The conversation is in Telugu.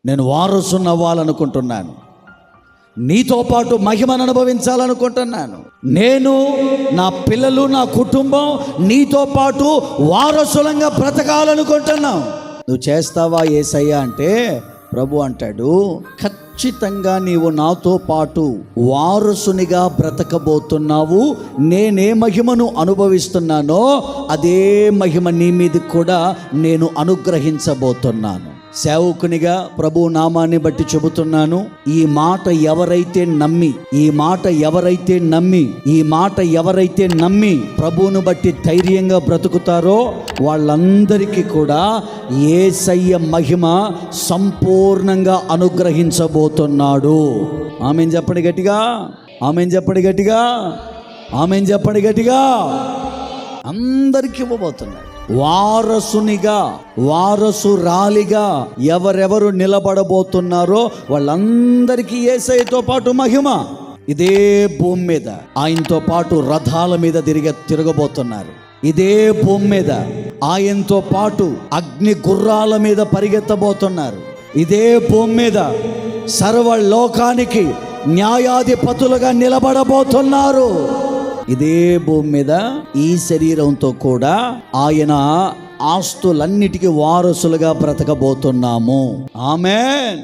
నేను వారసుని అవ్వాలనుకుంటున్నాను. నీతో పాటు మహిమను అనుభవించాలనుకుంటున్నాను. నేను, నా పిల్లలు, నా కుటుంబం నీతో పాటు వారసులంగా బ్రతకాలనుకుంటున్నాం. నువ్వు చేస్తావా యేసయ్యా అంటే ప్రభు అంటాడు, ఖచ్చితంగా నీవు నాతో పాటు వారసునిగా బ్రతకబోతున్నావు. నేనే మహిమను అనుభవిస్తున్నానో అదే మహిమ నీ మీద కూడా నేను అనుగ్రహించబోతున్నాను. సేవకునిగా ప్రభు నామాన్ని బట్టి చెబుతున్నాను. ఈ మాట ఎవరైతే నమ్మి ప్రభువును బట్టి ధైర్యంగా బ్రతుకుతారో వాళ్ళందరికీ కూడా యేసయ్య మహిమ సంపూర్ణంగా అనుగ్రహించబోతున్నాడు. ఆమేన్ చెప్పండి గట్టిగా, ఆమేన్ చెప్పండి గట్టిగా, ఆమేన్ చెప్పండి గట్టిగా. అందరికీ ఇవ్వబోతున్నాడు. వారసునిగా, వారసురాలిగా ఎవరెవరు నిలబడబోతున్నారో వాళ్ళందరికీ యేసయ్యతో పాటు మహిమ. ఇదే భూమి మీద ఆయనతో పాటు రథాల మీద తిరగబోతున్నారు. ఇదే భూమి మీద ఆయనతో పాటు అగ్ని గుర్రాల మీద పరిగెత్తబోతున్నారు. ఇదే భూమి మీద సర్వలోకానికి న్యాయాధిపతులుగా నిలబడబోతున్నారు. ఇదే భూమి మీద ఈ శరీరంతో కూడా ఆయన ఆస్తులన్నిటికీ వారసులుగా బ్రతకబోతున్నాము. ఆమేన్.